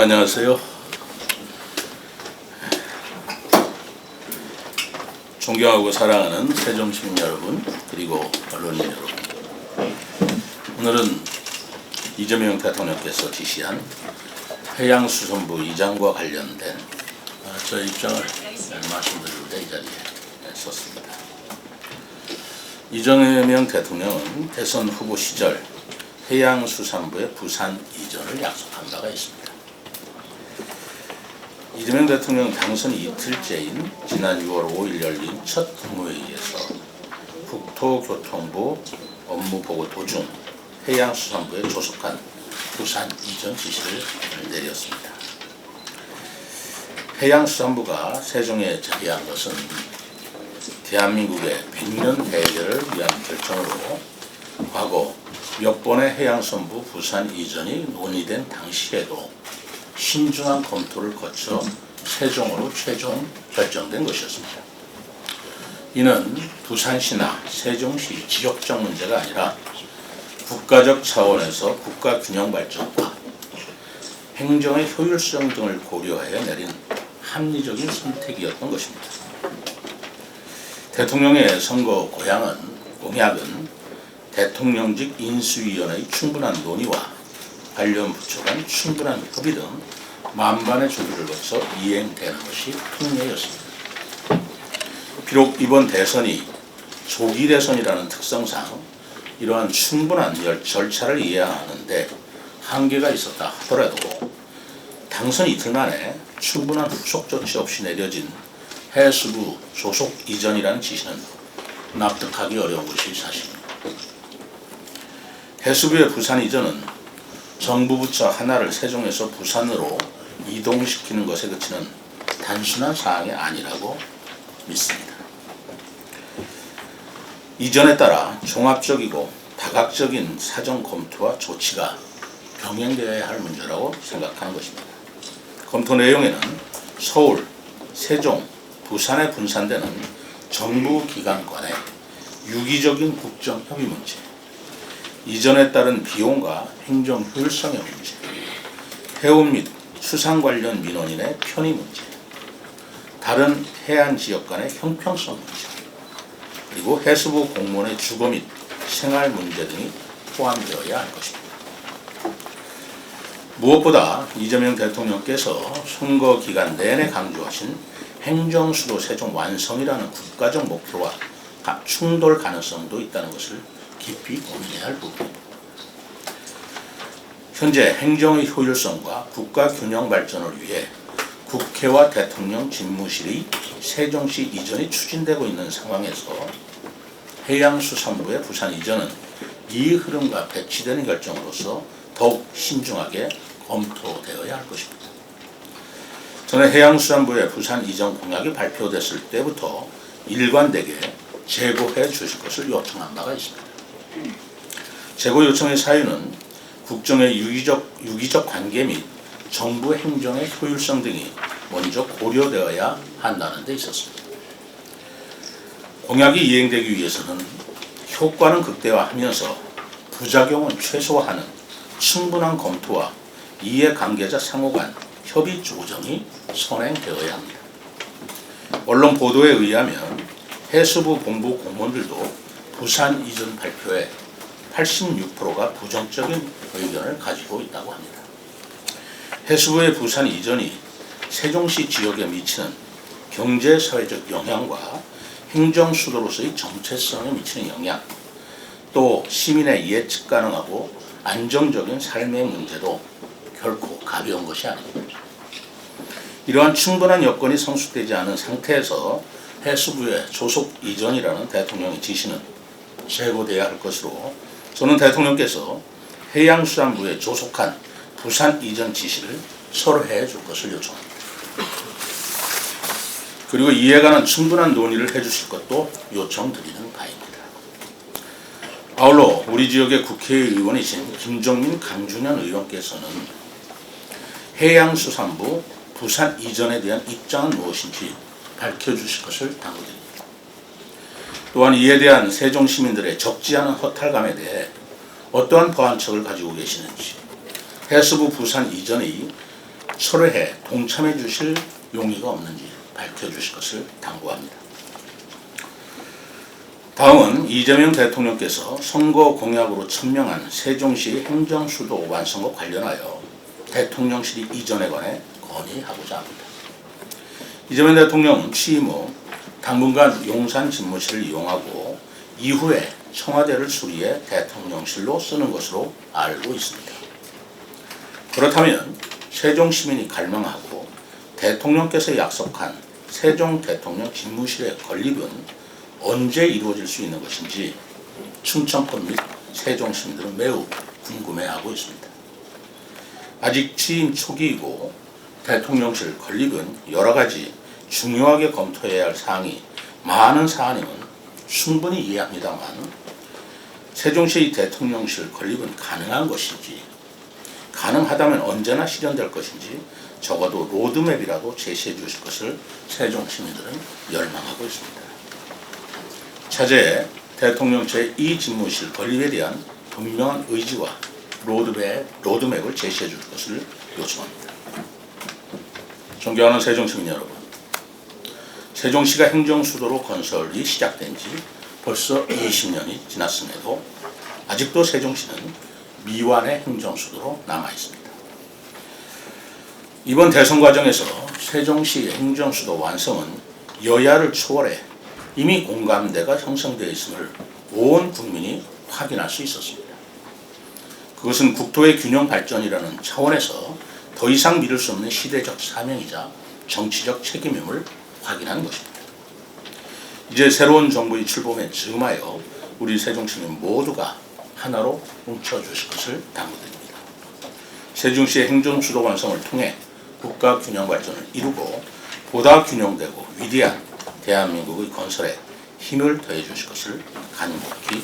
안녕하세요. 존경하고 사랑하는 세종시민 여러분, 그리고 언론인 여러분. 오늘은 이재명 대통령께서 지시한 해양수산부 이장과 관련된 저의 입장을 말씀드리고자 이 자리에 섰습니다. 이재명 대통령은 대선 후보 시절 해양수산부의 부산 이전을 약속한 바가 있습니다. 이재명 대통령 당선 이틀째인 지난 6월 5일 열린 첫 국무회의에서 국토교통부 업무보고 도중 해양수산부에 조속한 부산 이전 지시를 내렸습니다. 해양수산부가 세종에 자리한 것은 대한민국의 100년 대계를 위한 결정으로 과거 몇 번의 해양수산부 부산 이전이 논의된 당시에도 신중한 검토를 거쳐 세종으로 최종 결정된 것이었습니다. 이는 부산시나 세종시 지역적 문제가 아니라 국가적 차원에서 국가 균형 발전과 행정의 효율성 등을 고려하여 내린 합리적인 선택이었던 것입니다. 대통령의 선거 공약은 대통령직 인수위원회의 충분한 논의와 관련 부처 간 충분한 협의 등 만반의 준비를 거쳐 이행되는 것이 통례였습니다. 비록 이번 대선이 조기 대선이라는 특성상 이러한 충분한 절차를 이해해야 하는데 한계가 있었다 하더라도 당선 이틀 만에 충분한 후속 조치 없이 내려진 해수부 조속 이전이라는 지시는 납득하기 어려운 것이 사실입니다. 해수부의 부산 이전은 정부 부처 하나를 세종에서 부산으로 이동시키는 것에 그치는 단순한 사항이 아니라고 믿습니다. 이전에 따라 종합적이고 다각적인 사정 검토와 조치가 병행되어야 할 문제라고 생각하는 것입니다. 검토 내용에는 서울, 세종, 부산에 분산되는 정부 기관 간의 유기적인 국정 협의 문제, 이전에 따른 비용과 행정 효율성의 문제, 해운 및 수산 관련 민원인의 편의 문제, 다른 해안 지역 간의 형평성 문제, 그리고 해수부 공무원의 주거 및 생활 문제 등이 포함되어야 할 것입니다. 무엇보다 이재명 대통령께서 선거 기간 내내 강조하신 행정수도 세종 완성이라는 국가적 목표와 충돌 가능성도 있다는 것을 깊이 고민해야 할 부분입니다. 현재 행정의 효율성과 국가 균형 발전을 위해 국회와 대통령 집무실의 세종시 이전이 추진되고 있는 상황에서 해양수산부의 부산 이전은 이 흐름과 배치되는 결정으로서 더욱 신중하게 검토되어야 할 것입니다. 저는 해양수산부의 부산 이전 공약이 발표됐을 때부터 일관되게 재고해 주실 것을 요청한 바가 있습니다. 재고 요청의 사유는 국정의 유기적 관계 및 정부 행정의 효율성 등이 먼저 고려되어야 한다는 데 있었습니다. 공약이 이행되기 위해서는 효과는 극대화하면서 부작용은 최소화하는 충분한 검토와 이해관계자 상호 간 협의 조정이 선행되어야 합니다. 언론 보도에 의하면 해수부 본부 공무원들도 부산 이전 발표에 86%가 부정적인 의견을 가지고 있다고 합니다. 해수부의 부산 이전이 세종시 지역에 미치는 경제 사회적 영향과 행정 수도로서의 정체성에 미치는 영향, 또 시민의 예측 가능하고 안정적인 삶의 문제도 결코 가벼운 것이 아닙니다. 이러한 충분한 여건이 성숙되지 않은 상태에서 해수부의 조속 이전이라는 대통령의 지시는 재고돼야 할 것으로 저는 대통령께서 해양수산부의 조속한 부산 이전 지시를 철회해 줄 것을 요청합니다. 그리고 이에 관한 충분한 논의를 해주실 것도 요청드리는 바입니다. 아울러 우리 지역의 국회의원이신 김종민 강준현 의원께서는 해양수산부 부산 이전에 대한 입장은 무엇인지 밝혀주실 것을 당부드립니다. 또한 이에 대한 세종 시민들의 적지 않은 허탈감에 대해 어떠한 보완책을 가지고 계시는지, 해수부 부산 이전의 철회해 동참해 주실 용의가 없는지 밝혀주실 것을 당부합니다. 다음은 이재명 대통령께서 선거 공약으로 천명한 세종시 행정수도 완성과 관련하여 대통령실 이전에 관해 건의하고자 합니다. 이재명 대통령은 취임 후 당분간 용산 집무실을 이용하고 이후에 청와대를 수리해 대통령실로 쓰는 것으로 알고 있습니다. 그렇다면 세종시민이 갈망하고 대통령께서 약속한 세종 대통령 집무실의 건립은 언제 이루어질 수 있는 것인지 충청권 및 세종 시민들은 매우 궁금해하고 있습니다. 아직 취임 초기이고 대통령실 건립은 여러 가지 중요하게 검토해야 할 사항이 많은 사안임은 충분히 이해합니다만 세종시 대통령실 건립은 가능한 것인지 가능하다면 언제나 실현될 것인지 적어도 로드맵이라도 제시해 주실 것을 세종 시민들은 열망하고 있습니다. 차제에 대통령 제2집무실 건립에 대한 분명한 의지와 로드맵을 제시해 줄 것을 요청합니다. 존경하는 세종시민 여러분, 세종시가 행정수도로 건설이 시작된 지 벌써 20년이 지났음에도 아직도 세종시는 미완의 행정수도로 남아있습니다. 이번 대선 과정에서 세종시 행정수도 완성은 여야를 초월해 이미 공감대가 형성되어 있음을 온 국민이 확인할 수 있었습니다. 그것은 국토의 균형 발전이라는 차원에서 더 이상 미룰 수 없는 시대적 사명이자 정치적 책임임을 확인한 것입니다. 이제 새로운 정부의 출범에 즈음하여 우리 세종시민 모두가 하나로 뭉쳐주실 것을 당부드립니다. 세종시의 행정수도 완성을 통해 국가 균형 발전을 이루고 보다 균형되고 위대한 대한민국의 건설에 힘을 더해 주실 것을 간곡히